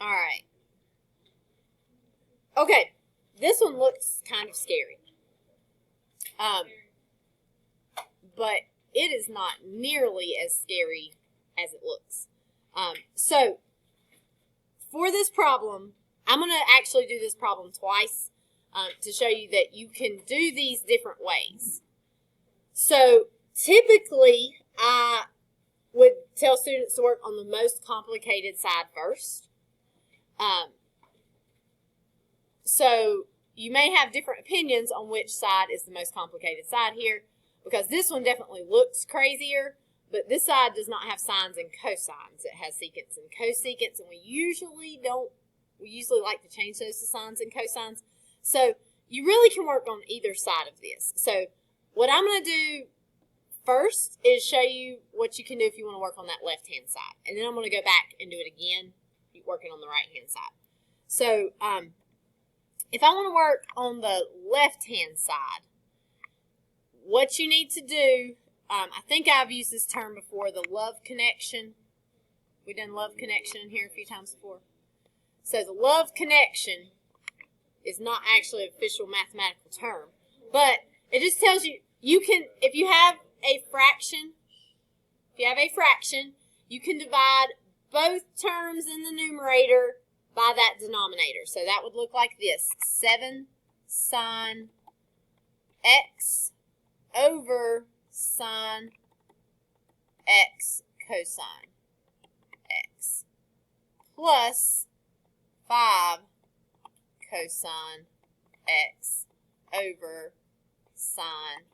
All right. Okay, this one looks kind of scary. But it is not nearly as scary as it looks. So, for this problem, I'm going to actually do this problem twice to show you that you can do these different ways. So, typically, I would tell students to work on the most complicated side first. So, you may have different opinions on which side is the most complicated side here, because this one definitely looks crazier, but this side does not have sines and cosines. It has secants and cosecants, and we usually like to change those to sines and cosines. So you really can work on either side of this. So what I'm going to do first is show you what you can do if you want to work on that left-hand side. And then I'm going to go back and do it again, working on the right-hand side. So if I want to work on the left-hand side, what you need to do, I think I've used this term before, the love connection. We've done love connection in here a few times before. So the love connection is not actually an official mathematical term, but it just tells you, you can, if you have a fraction, you can divide both terms in the numerator by that denominator. So that would look like this: 7 sine x over sine x cosine x plus 5 cosine x over sine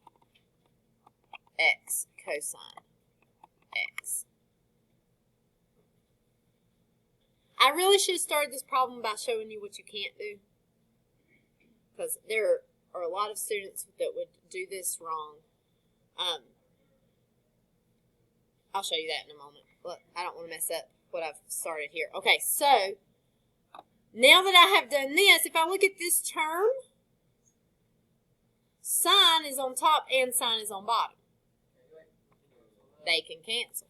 x cosine x. I really should have started this problem by showing you what you can't do, because there are a lot of students that would do this wrong. I'll show you that in a moment, but I don't want to mess up what I've started here. Okay, so now that I have done this, if I look at this term, sine is on top and sine is on bottom. They can cancel.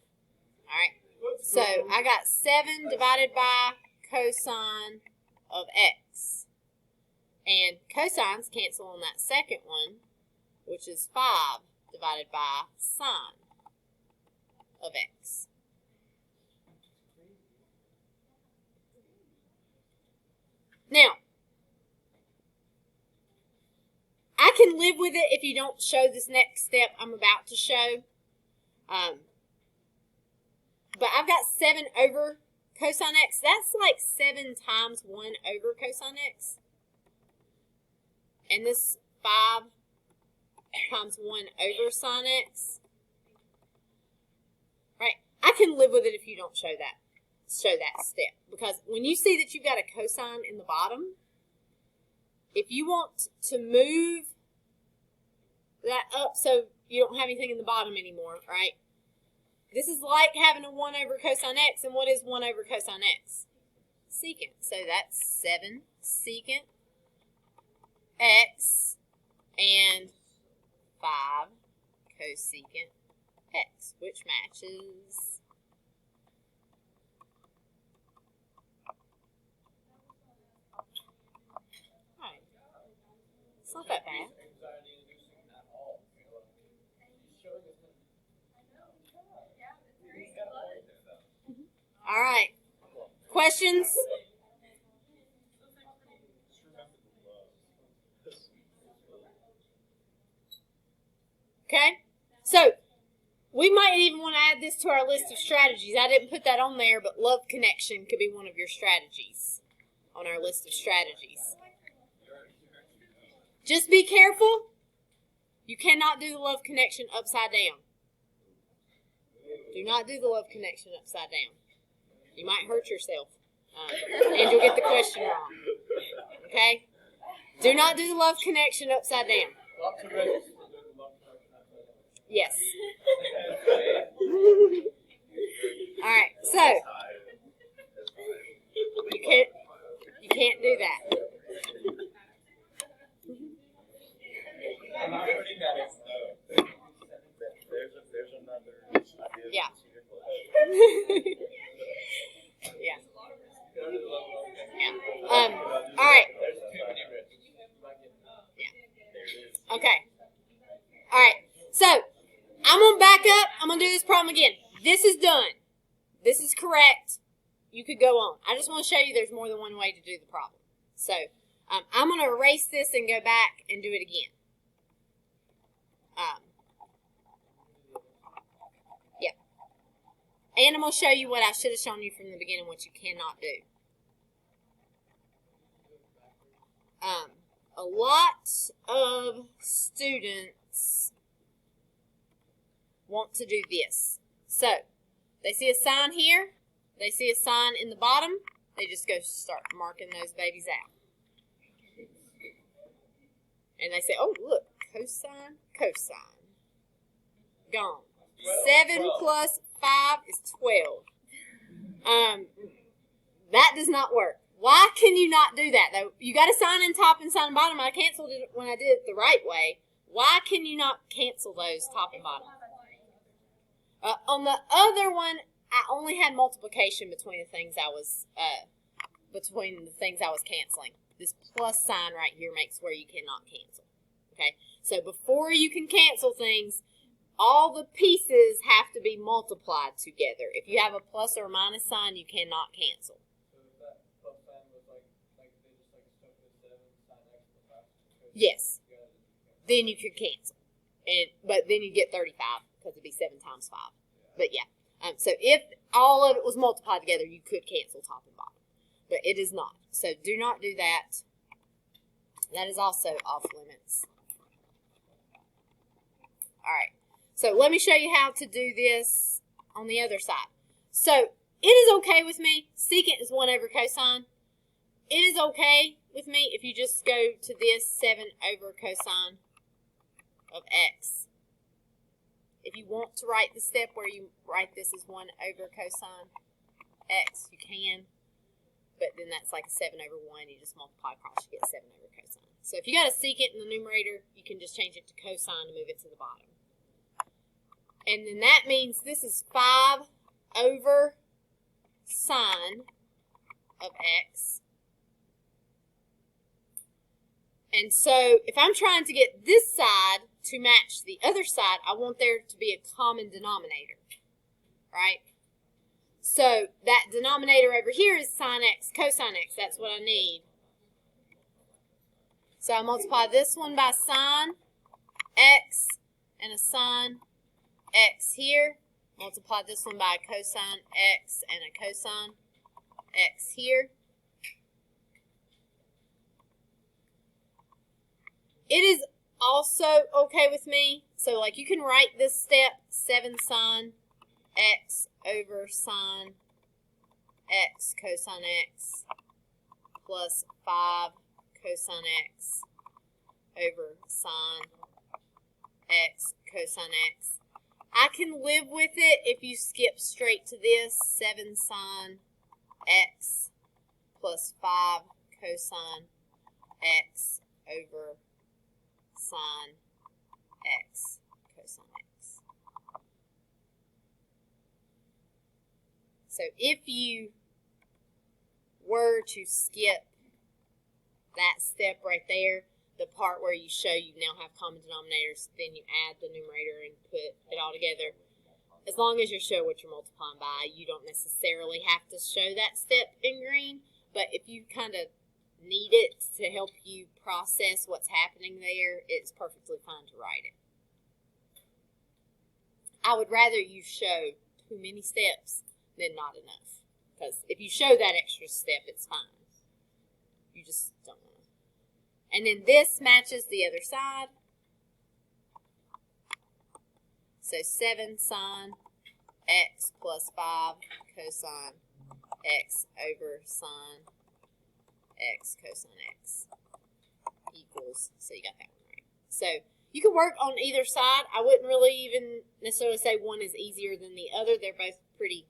All right. So I got 7 divided by cosine of x. And cosines cancel on that second one, which is 5 divided by sine of x. Now, I can live with it if you don't show this next step I'm about to show. But I've got 7 over cosine x. That's like 7 times 1 over cosine x. And this 5 times 1 over sine x. Right? I can live with it if you don't show that step. Because when you see that you've got a cosine in the bottom, if you want to move that up so you don't have anything in the bottom anymore, right? This is like having a 1 over cosine x, and what is 1 over cosine x? Secant. So that's 7 secant x and 5 cosecant x, which matches. Alright. It's not that bad. All right. Questions? Okay. So, we might even want to add this to our list of strategies. I didn't put that on there, but love connection could be one of your strategies on our list of strategies. Just be careful. You cannot do the love connection upside down. Do not do the love connection upside down. You might hurt yourself, and you'll get the question wrong. Okay? Do not do the love connection upside down. Yes. All right. So you can't do that. Yeah. Yeah. Yeah. All right. Yeah. Okay. All right. So I'm gonna back up. I'm gonna do this problem again. This is done. This is correct. You could go on. I just want to show you there's more than one way to do the problem. So I'm going to erase this and go back and do it again. Yeah. And I'm going to show you what I should have shown you from the beginning, what you cannot do. A lot of students want to do this. So they see a sign here. They see a sign in the bottom. They just go start marking those babies out. And they say, oh, look, cosine, cosine. Gone. 7 plus 5 is 12. That does not work. Why can you not do that, though? You got a sign in top and sign in bottom. I canceled it when I did it the right way. Why can you not cancel those top and bottom? On the other one, I only had multiplication between the things I was canceling. This plus sign right here makes where you cannot cancel. Okay, so before you can cancel things, all the pieces have to be multiplied together. If you have a plus or a minus sign, you cannot cancel. So if that plus sign was like they just stuck with 7 sin x plus 5. Yes. Then you could cancel, but then you get 35 because it'd be 7 times 5. But yeah. So if all of it was multiplied together, you could cancel top and bottom. But it is not. So do not do that. That is also off limits. All right. So let me show you how to do this on the other side. So it is okay with me. Secant is 1 over cosine. It is okay with me if you just go to this 7 over cosine of x. If you want to write the step where you write this as 1 over cosine x, you can. But then that's like a 7 over 1. You just multiply across, you get 7 over cosine. So if you got a secant in the numerator, you can just change it to cosine to move it to the bottom. And then that means this is 5 over sine of x. And so if I'm trying to get this side to match the other side, I want there to be a common denominator, right? So that denominator over here is sine x, cosine x. That's what I need. So I multiply this one by sine x and a sine x here. Multiply this one by a cosine x and a cosine x here. It is also okay with me. So like you can write this step 7 sine x over sine x cosine x plus 5 cosine x over sine x cosine x. I can live with it if you skip straight to this 7 sine x plus 5 cosine x over sine x cosine x. So if you were to skip that step right there, the part where you show you now have common denominators, then you add the numerator and put it all together. As long as you show what you're multiplying by, you don't necessarily have to show that step in green. But if you kind of need it to help you process what's happening there, it's perfectly fine to write it. I would rather you show too many steps than not enough. Because if you show that extra step, it's fine. You just don't want to. And then this matches the other side. So 7 sine x plus 5 cosine x over sine x cosine x equals, so you got that one right. So you can work on either side. I wouldn't really even necessarily say one is easier than the other. They're both pretty,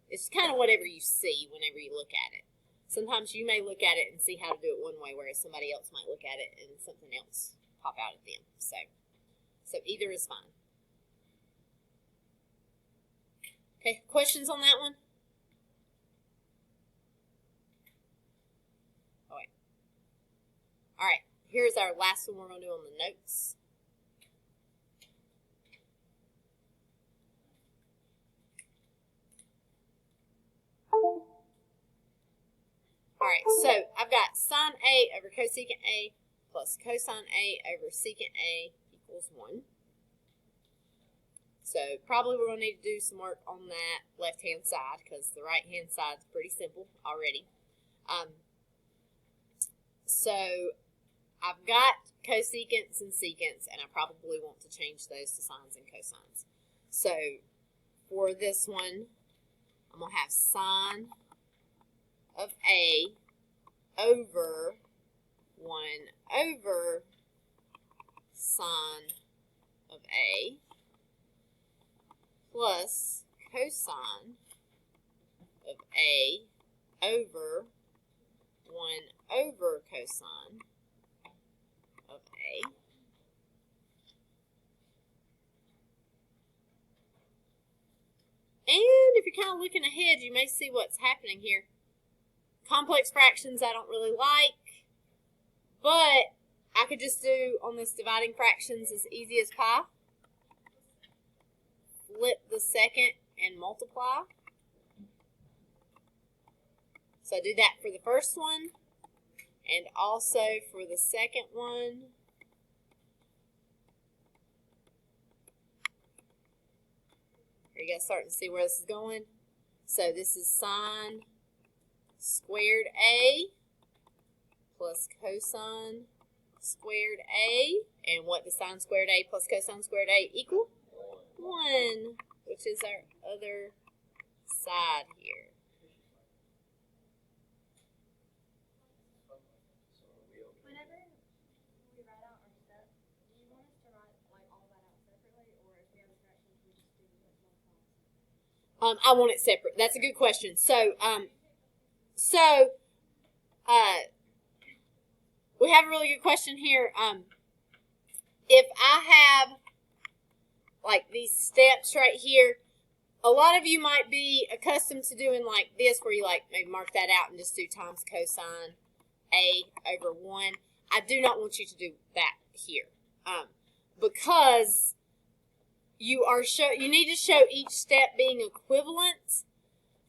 it's kind of whatever you see whenever you look at it. Sometimes you may look at it and see how to do it one way, whereas somebody else might look at it and something else pop out at them. So either is fine. Okay, questions on that one? All right, here's our last one we're going to do on the notes. All right, so I've got sine A over cosecant A plus cosine A over secant A equals 1. So probably we're going to need to do some work on that left-hand side because the right-hand side is pretty simple already. So I've got cosecants and secants, and I probably want to change those to sines and cosines. So for this one, I'm going to have sine of A over 1 over sine of A plus cosine of A over 1 over cosine of A and if you're kind of looking ahead, you may see what's happening here. Complex fractions I don't really like, but I could just do on this dividing fractions as easy as pie. Flip the second and multiply. So I do that for the first one and also for the second one. Here you guys starting to see where this is going. So this is sine squared A plus cosine squared A. And what does sine squared A plus cosine squared A equal? 1, which is our other side here. Whenever we write out our steps, do you want us to write like all that out separately, or if we have instructions, we just do like one class? I want it separate. That's a good question. So, we have a really good question here. If I have like these steps right here, a lot of you might be accustomed to doing like this, where you like maybe mark that out and just do times cosine A over 1. I do not want you to do that here, because you need to show each step being equivalent.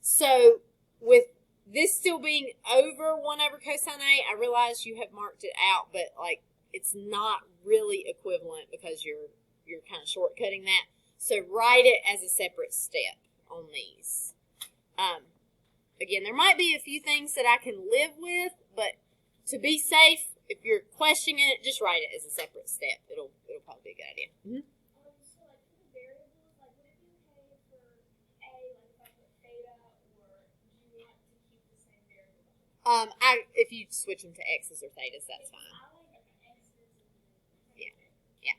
So with this still being over 1 over cosine A, I realize you have marked it out, but like it's not really equivalent because you're kind of shortcutting that. So write it as a separate step on these. Again, there might be a few things that I can live with, but to be safe, if you're questioning it, just write it as a separate step. It'll probably be a good idea. Mm-hmm. So like for the variables, like would it be okay for A, like if I put theta, or do you want to keep the same variable? If you switch them to x's or thetas, that's fine. I like x's and Yeah.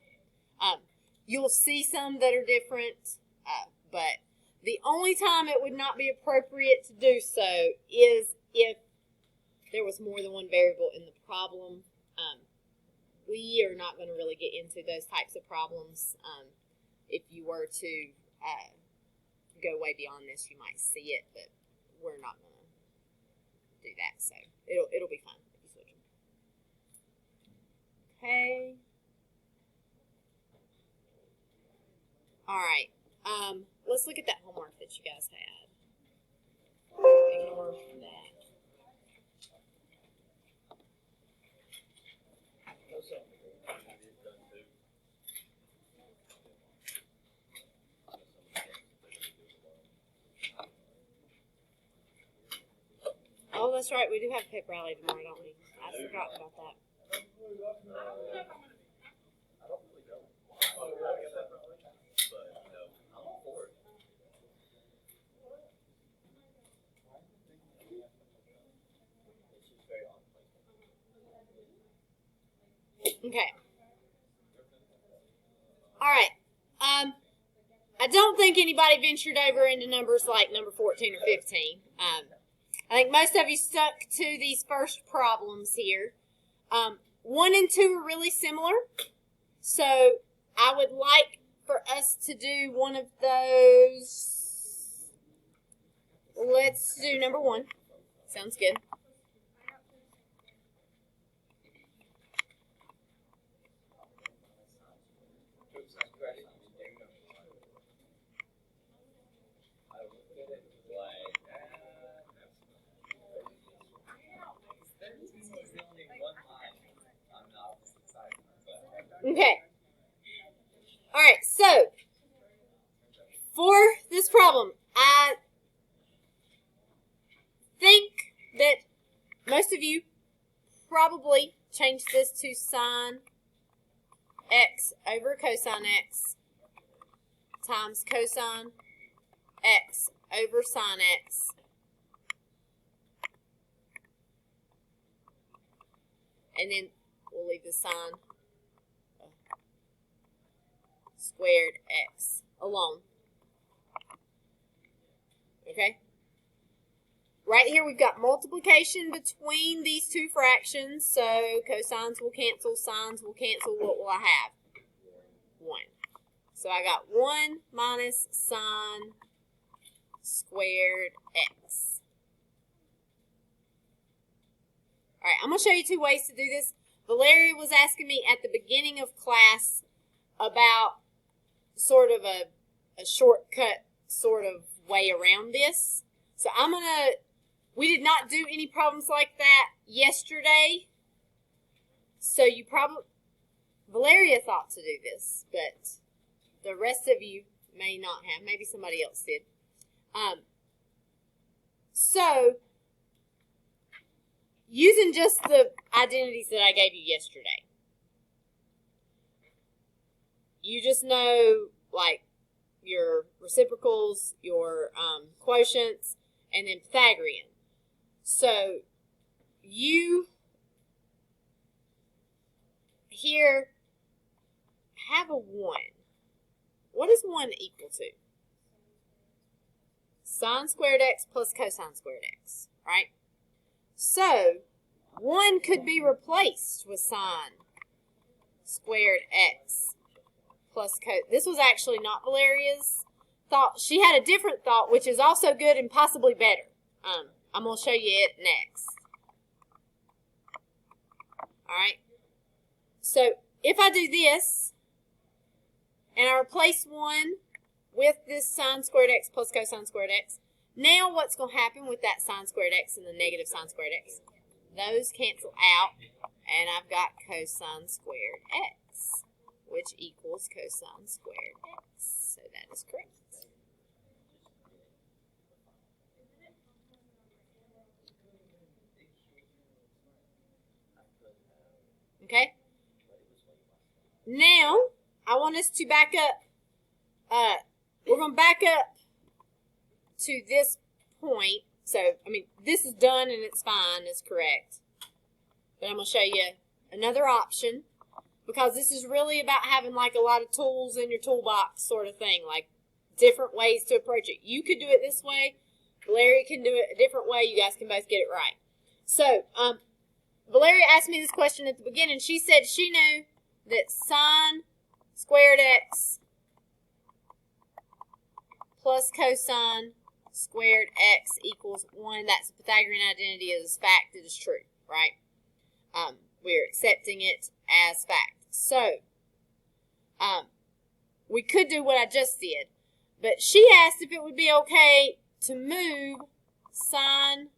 You'll see some that are different, but the only time it would not be appropriate to do so is if there was more than one variable in the problem. We are not going to really get into those types of problems. If you were to go way beyond this, you might see it, but we're not going to do that. So it'll be fine if you switch them. Okay. All right. Let's look at that homework that you guys had. Ignore that. Oh, that's right. We do have a pep rally tomorrow, don't we? I forgot about that. Okay. All right. I don't think anybody ventured over into numbers like number 14 or 15. I think most of you stuck to these first problems here. 1 and 2 are really similar. So I would like for us to do one of those. Let's do number 1. Sounds good. Okay. All right, so for this problem, I think that most of you probably changed this to sine x over cosine x times cosine x over sine x and then we'll leave the sine squared x alone. Okay? Right here we've got multiplication between these two fractions, so cosines will cancel, sines will cancel. What will I have? 1. So I got 1 minus sine squared x. All right, I'm going to show you 2 ways to do this. Valeria was asking me at the beginning of class about sort of a shortcut sort of way around this. So we did not do any problems like that yesterday. So Valeria thought to do this, but the rest of you may not have. Maybe somebody else did. So, using just the identities that I gave you yesterday, you just know, like, your reciprocals, your quotients, and then Pythagorean. So, you here have a 1. What does 1 equal to? Sine squared x plus cosine squared x, right? So, 1 could be replaced with sine squared x plus this was actually not Valeria's thought. She had a different thought, which is also good and possibly better. I'm going to show you it next. All right. So, if I do this, and I replace 1 with this sine squared x plus cosine squared x, now what's going to happen with that sine squared x and the negative sine squared x? Those cancel out, and I've got cosine squared x, which equals cosine squared x. So that is correct. Okay? Now, I want us to back up. We're going to back up to this point. So, I mean, this is done and it's fine. It's correct. But I'm going to show you another option, because this is really about having like a lot of tools in your toolbox sort of thing, like different ways to approach it. You could do it this way. Valeria can do it a different way. You guys can both get it right. So, Valeria asked me this question at the beginning. She said she knew that sine squared x plus cosine squared x equals 1. That's a Pythagorean identity. It is fact. It is true, right? We're accepting it as fact. So, we could do what I just did. But she asked if it would be okay to move sine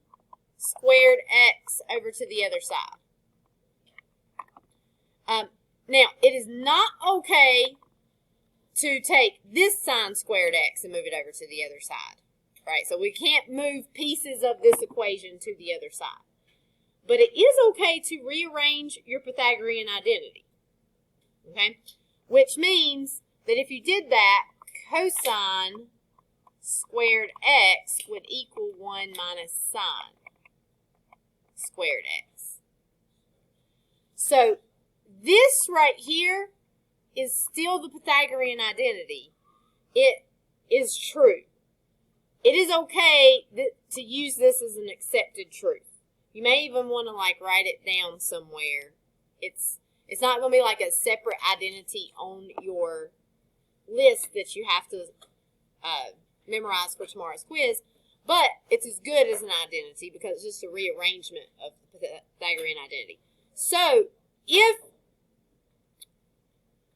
squared x over to the other side. Now, it is not okay to take this sine squared x and move it over to the other side. Right? So we can't move pieces of this equation to the other side. But it is okay to rearrange your Pythagorean identity. Okay? Which means that if you did that, cosine squared x would equal 1 minus sine squared x. So this right here is still the Pythagorean identity. It is true. It is okay to use this as an accepted truth. You may even want to like write it down somewhere. It's not going to be like a separate identity on your list that you have to memorize for tomorrow's quiz, but it's as good as an identity because it's just a rearrangement of the Pythagorean identity. So if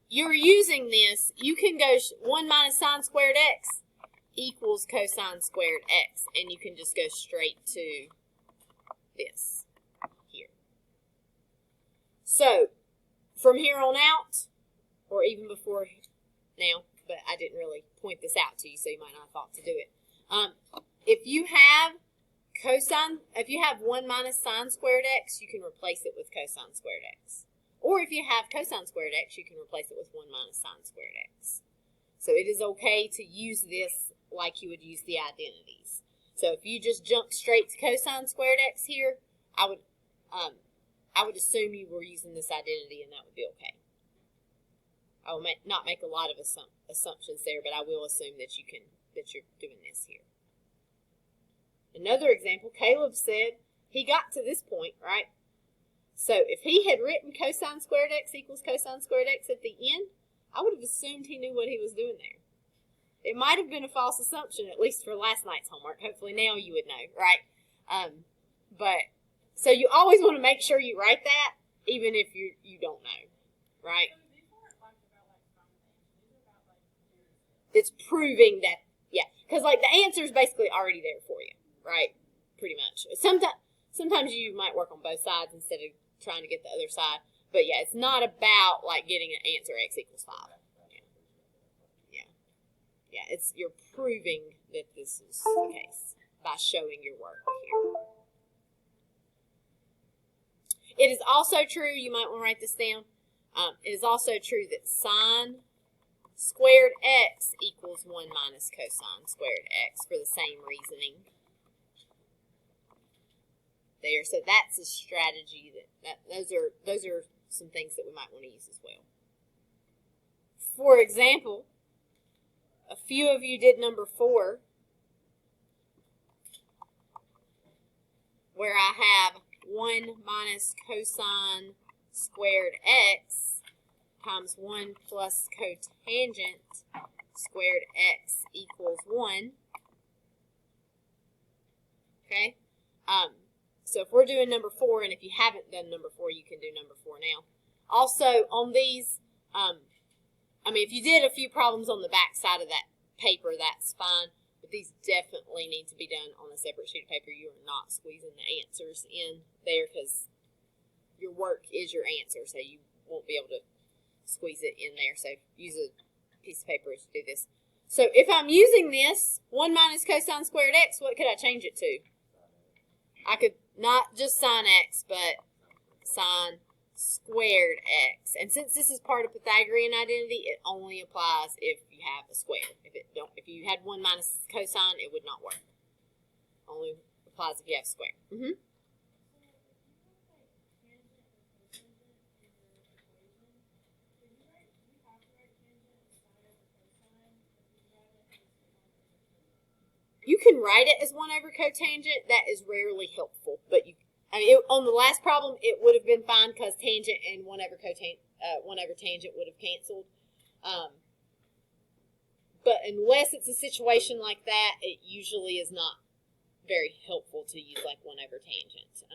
you're using this, you can go 1 minus sine squared x equals cosine squared x, and you can just go straight to this here. So from here on out, or even before now, but I didn't really point this out to you, so you might not have thought to do it. If you have if you have 1 minus sine squared x, you can replace it with cosine squared x. Or if you have cosine squared x, you can replace it with 1 minus sine squared x. So it is okay to use this like you would use the identities. So if you just jump straight to cosine squared x here, I would assume you were using this identity, and that would be okay. I will not make a lot of assumptions there, but I will assume that you're doing this here. Another example, Caleb said he got to this point, right? So if he had written cosine squared x equals cosine squared x at the end, I would have assumed he knew what he was doing there. It might have been a false assumption, at least for last night's homework. Hopefully now you would know, right? So you always want to make sure you write that, even if you don't know, right? It's proving that, yeah, because like the answer is basically already there for you, right? Pretty much. Sometimes you might work on both sides instead of trying to get the other side, but yeah, it's not about like getting an answer x equals 5. Yeah, you're proving that this is the case by showing your work here. It is also true, you might want to write this down, it is also true that sine squared x equals 1 minus cosine squared x for the same reasoning. There, so that's a strategy those are some things that we might want to use as well. For example, a few of you did number 4, where I have 1 minus cosine squared x times 1 plus cotangent squared x equals 1. Okay? So if we're doing number 4, and if you haven't done number 4, you can do number 4 now. Also, on these, if you did a few problems on the back side of that paper, that's fine. But these definitely need to be done on a separate sheet of paper. You are not squeezing the answers in there because your work is your answer, so you won't be able to squeeze it in there. So use a piece of paper to do this. So if I'm using this, 1 minus cosine squared x, what could I change it to? I could not just sine x, but sine squared x. And since this is part of Pythagorean identity, it only applies if you have a square. If you had 1 minus cosine, it would not work. Only applies if you have a square. You can write it as 1 over cotangent. That is rarely helpful, but on the last problem, it would have been fine because tangent and 1 over tangent would have canceled. But unless it's a situation like that, it usually is not very helpful to use like 1 over tangent.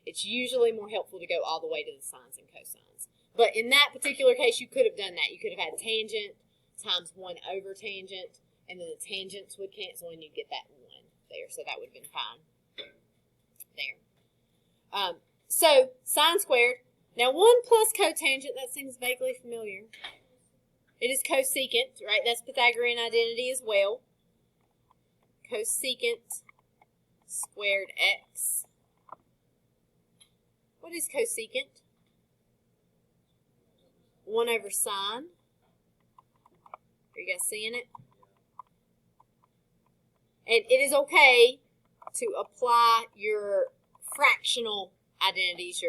It's usually more helpful to go all the way to the sines and cosines. But in that particular case, you could have done that. You could have had tangent times 1 over tangent, and then the tangents would cancel, and you'd get that 1 there. So that would have been fine there. So sine squared. Now 1 plus cotangent, that seems vaguely familiar. It is cosecant, right? That's Pythagorean identity as well. Cosecant squared x. What is cosecant? 1 over sine. Are you guys seeing it? And it is okay to apply your fractional identities,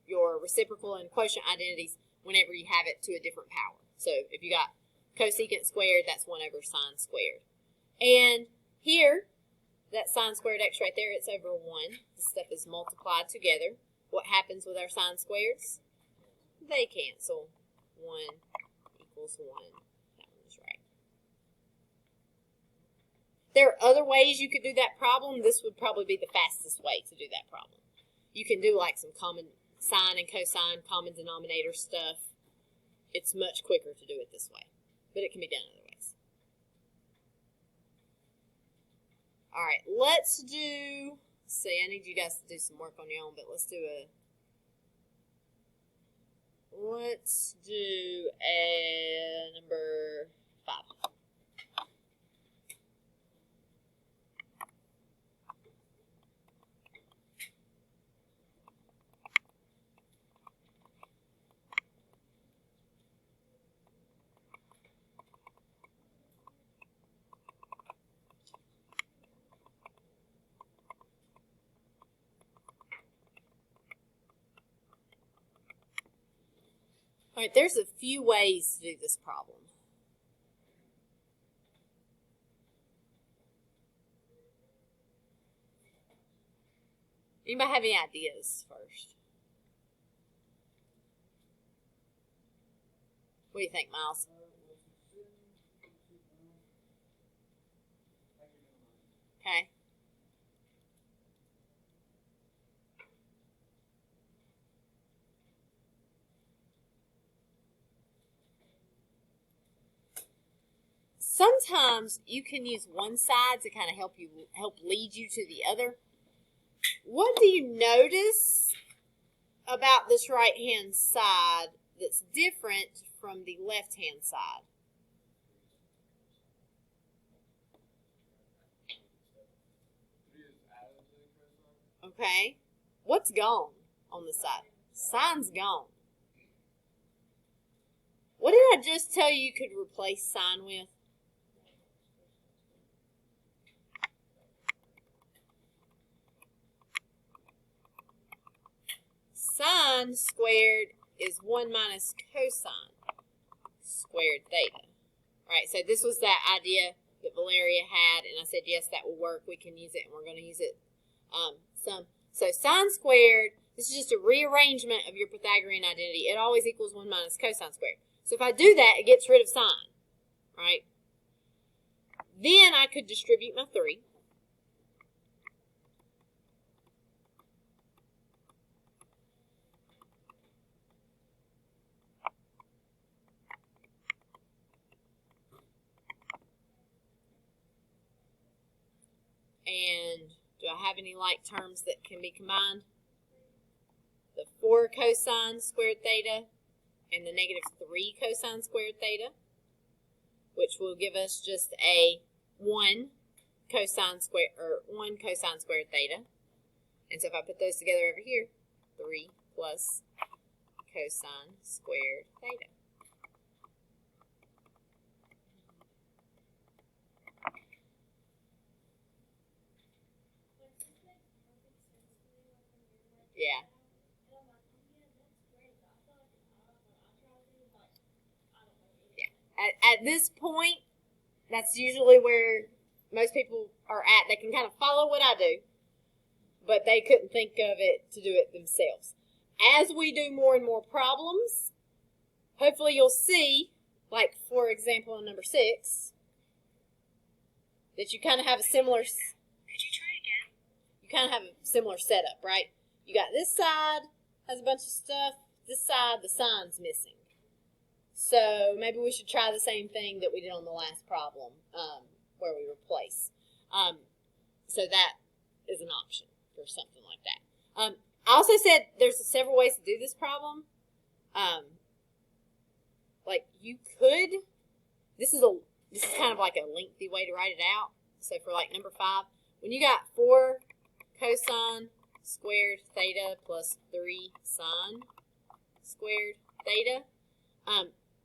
your reciprocal and quotient identities, whenever you have it to a different power. So if you got cosecant squared, that's 1 over sine squared. And here, that sine squared x right there, it's over 1. This stuff is multiplied together. What happens with our sine squareds? They cancel. 1 equals 1. That one's right. There are other ways you could do that problem. This would probably be the fastest way to do that problem. You can do like some common sine and cosine, common denominator stuff. It's much quicker to do it this way, but it can be done other ways. All right, let's see, I need you guys to do some work on your own, but let's let's do a number 5. All right, there's a few ways to do this problem. Anybody have any ideas first? What do you think, Miles? Okay. Sometimes you can use one side to kind of help lead you to the other. What do you notice about this right-hand side that's different from the left-hand side? Okay. What's gone on the side? Sign's gone. What did I just tell you could replace sign with? Sine squared is 1 minus cosine squared theta. All right, so this was that idea that Valeria had, and I said, yes, that will work. We can use it, and we're going to use it some. So sine squared, this is just a rearrangement of your Pythagorean identity. It always equals 1 minus cosine squared. So if I do that, it gets rid of sine, right? Then I could distribute my 3. And do I have any like terms that can be combined? The 4 cosine squared theta and the negative 3 cosine squared theta, which will give us just a 1 cosine squared theta. And so if I put those together over here, 3 plus cosine squared theta. Yeah. At this point, that's usually where most people are at. They can kind of follow what I do, but they couldn't think of it to do it themselves. As we do more and more problems, hopefully you'll see, like for example in number 6, that you kind of have a similar. Could you try again? You kind of have a similar setup, right? You got this side has a bunch of stuff. This side, the sign's missing. So maybe we should try the same thing that we did on the last problem, where we replace. So that is an option for something like that. I also said there's several ways to do this problem. Like you could, this is kind of like a lengthy way to write it out. So for like number 5, when you got 4 cosine squared theta plus 3 sine squared theta,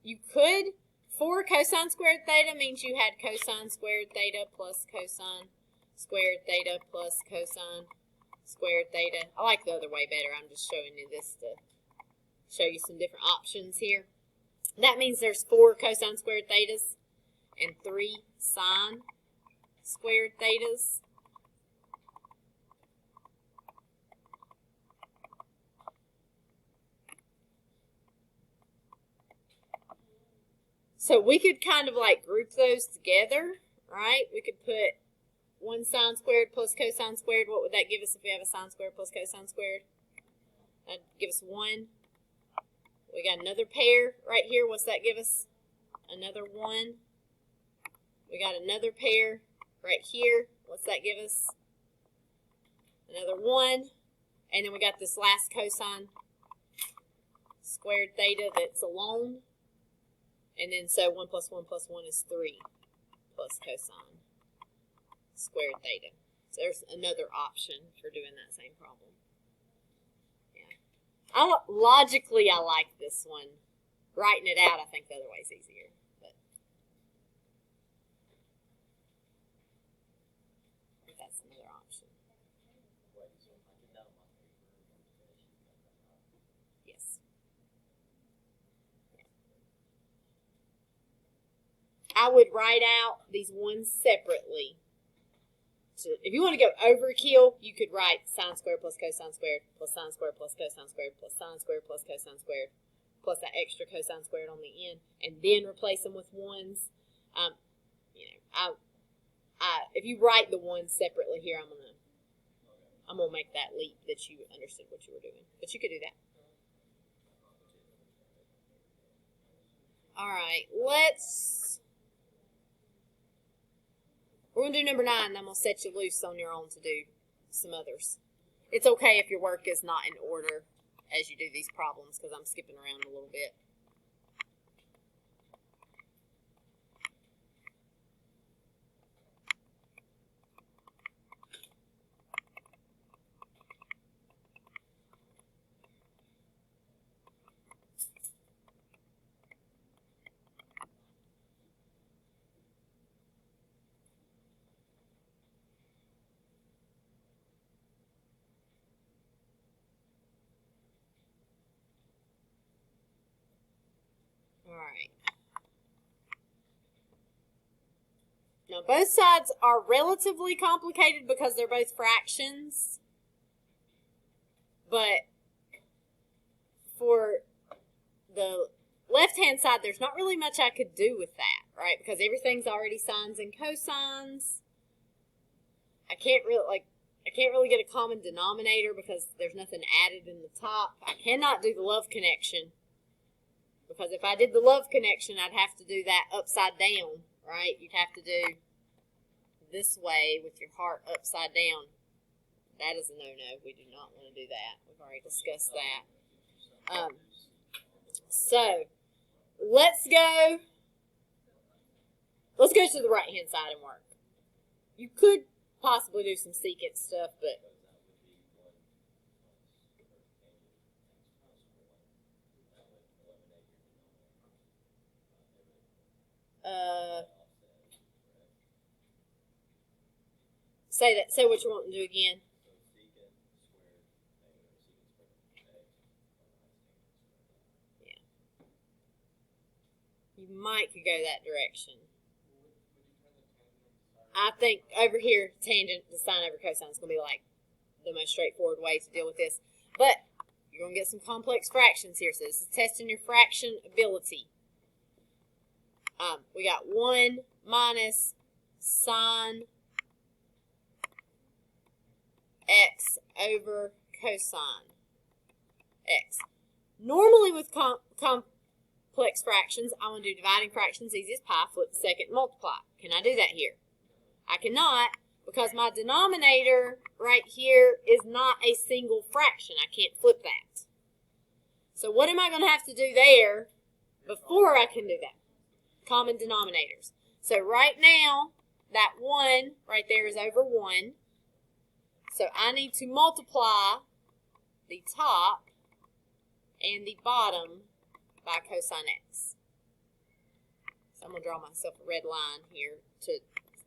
you could, 4 cosine squared theta means you had cosine squared theta plus cosine squared theta plus cosine squared theta. I like the other way better. I'm just showing you this to show you some different options here. That means there's 4 cosine squared thetas and 3 sine squared thetas. So we could kind of like group those together, right? We could put 1 sine squared plus cosine squared. What would that give us if we have a sine squared plus cosine squared? That'd give us 1. We got another pair right here. What's that give us? Another 1. We got another pair right here. What's that give us? Another 1. And then we got this last cosine squared theta that's alone. And then so 1 plus 1 plus 1 is 3 plus cosine squared theta. So there's another option for doing that same problem. Yeah. Logically, I like this one. Writing it out, I think the other way is easier. But that's another option. Yes. I would write out these ones separately. So if you want to go overkill, you could write sine squared plus cosine squared plus sine squared plus cosine squared plus sine squared plus cosine squared plus that extra cosine squared on the end, and then replace them with ones. If you write the ones separately here, I'm gonna make that leap that you understood what you were doing, but you could do that. All right, we're going to do number 9, and I'm going to set you loose on your own to do some others. It's okay if your work is not in order as you do these problems, because I'm skipping around a little bit. Alright. Now both sides are relatively complicated because they're both fractions. But for the left-hand side, there's not really much I could do with that, right? Because everything's already sines and cosines. I can't really get a common denominator because there's nothing added in the top. I cannot do the love connection. Because if I did the love connection, I'd have to do that upside down, right? You'd have to do this way with your heart upside down. That is a no-no. We do not want to do that. We've already discussed that. So, let's go to the right-hand side and work. You could possibly do some secant stuff, but say what you want to do again. Yeah. You might could go that direction. I think over here, tangent to sine over cosine is going to be like the most straightforward way to deal with this. But you're going to get some complex fractions here, so this is testing your fraction ability. We got 1 minus sine x over cosine x. Normally with complex fractions, I want to do dividing fractions easy as pie, flip the second, multiply. Can I do that here? I cannot, because my denominator right here is not a single fraction. I can't flip that. So what am I going to have to do there before I can do that? Common denominators. So right now, that 1 right there is over 1. So I need to multiply the top and the bottom by cosine x. So I'm going to draw myself a red line here to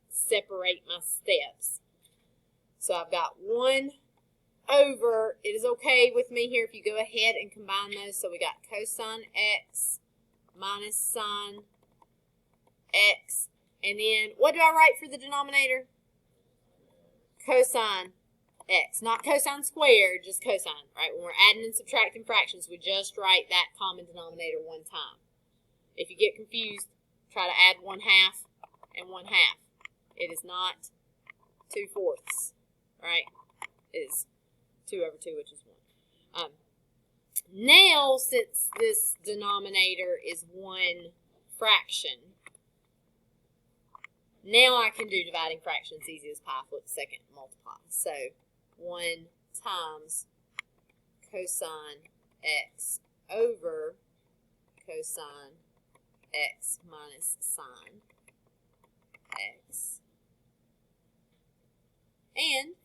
separate my steps. So I've got 1 over, it is okay with me here if you go ahead and combine those. So we got cosine x minus sine x. And then, what do I write for the denominator? Cosine x. Not cosine squared, just cosine, right? When we're adding and subtracting fractions, we just write that common denominator one time. If you get confused, try to add 1/2 and 1/2. It is not 2/4, right? It is 2 over 2, which is 1. Now, since this denominator is 1 fraction, now I can do dividing fractions easy as pie, flip second, multiply. So 1 times cosine x over cosine x minus sine x. And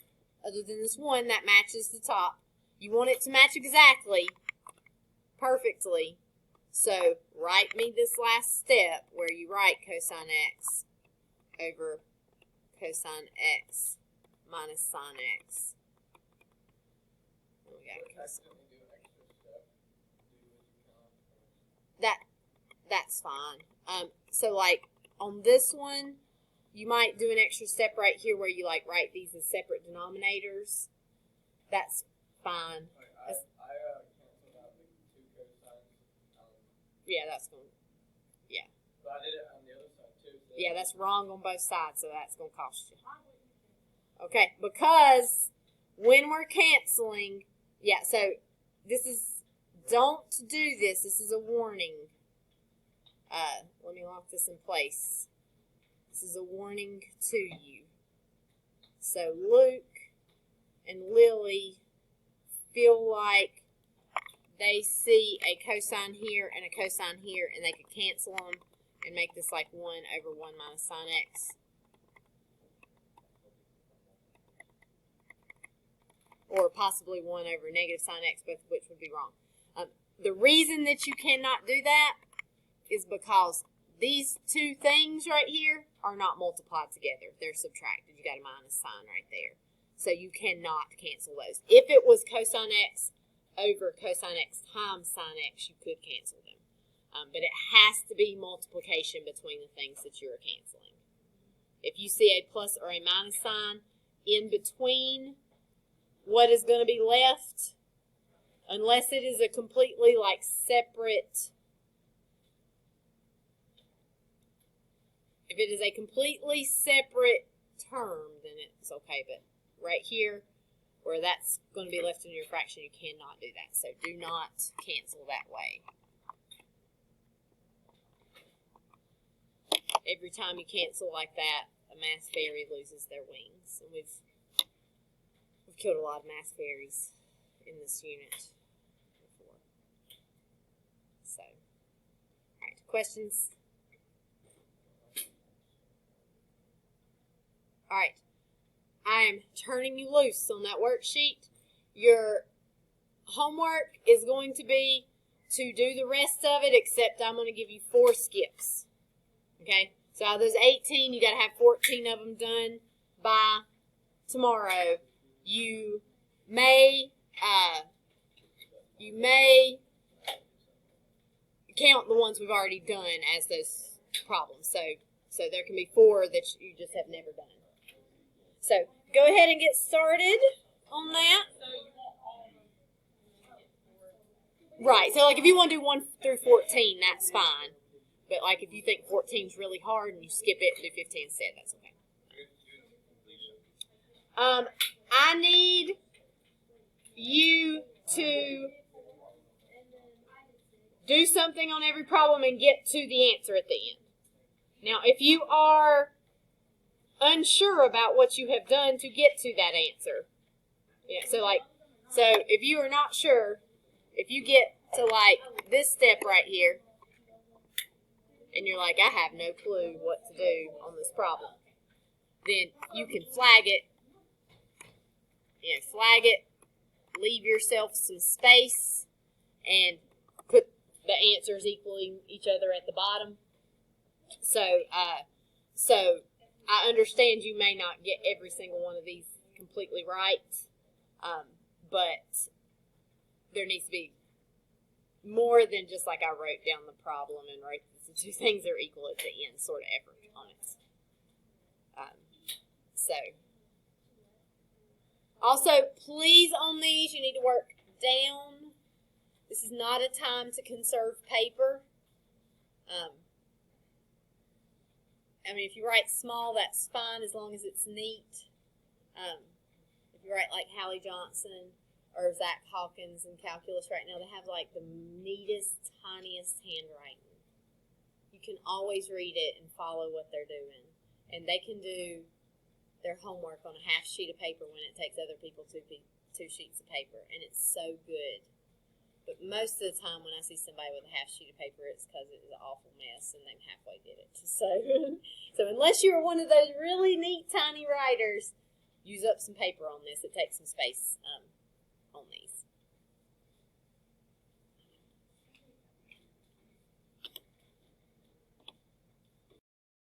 other than this one that matches the top, you want it to match exactly, perfectly. So write me this last step where you write cosine x over cosine x minus sine x. And we got cosine. That's fine. So like on this one, you might do an extra step right here where you like write these as separate denominators. That's fine. I canceled out the two cosines. Yeah, that's going. But I did it on the other side too. So Yeah, that's wrong on both sides, so that's going to cost you. Okay, because when we're canceling, yeah, so this is, don't do this. This is a warning. Let me lock this in place. This is a warning to you. So Luke and Lily feel like they see a cosine here and a cosine here, and they could cancel them and make this like 1 over 1 minus sine x. Or possibly 1 over negative sine x, both of which would be wrong. The reason that you cannot do that is because these two things right here are not multiplied together. They're subtracted. You got a minus sign right there. So you cannot cancel those. If it was cosine x over cosine x times sine x, you could cancel them. But it has to be multiplication between the things that you're canceling. If you see a plus or a minus sign in between what is going to be left, unless it is a completely like separate, if it is a completely separate term, then it's okay. But right here, where that's going to be left in your fraction, you cannot do that. So do not cancel that way. Every time you cancel like that, a math fairy loses their wings. And we've killed a lot of math fairies in this unit before. So, all right, questions? All right, I'm turning you loose on that worksheet. Your homework is going to be to do the rest of it, except I'm going to give you 4 skips. Okay, so out of those 18, you got to have 14 of them done by tomorrow. You may count the ones we've already done as those problems. So there can be 4 that you just have never done. So go ahead and get started on that. Right. So like if you want to do 1 through 14, that's fine. But like if you think 14 is really hard and you skip it and do 15 instead, that's okay. I need you to do something on every problem and get to the answer at the end. Now, if you are unsure about what you have done to get to that answer, so if you are not sure, if you get to like this step right here, and you're like, I have no clue what to do on this problem, then you can flag it. Flag it, leave yourself some space, and put the answers equaling each other at the bottom. So I understand you may not get every single one of these completely right, but there needs to be more than just like I wrote down the problem and wrote the 2 things are equal at the end sort of effort on it. Also, please on these, you need to work down. This is not a time to conserve paper. If you write small, that's fine as long as it's neat. If you write like Hallie Johnson or Zach Hawkins in calculus right now, they have like the neatest, tiniest handwriting. You can always read it and follow what they're doing. And they can do their homework on a half sheet of paper when it takes other people 2 sheets of paper, and it's so good. But most of the time when I see somebody with a half sheet of paper, it's because it was an awful mess and they halfway did it. So unless you're one of those really neat, tiny writers, use up some paper on this. It takes some space on these.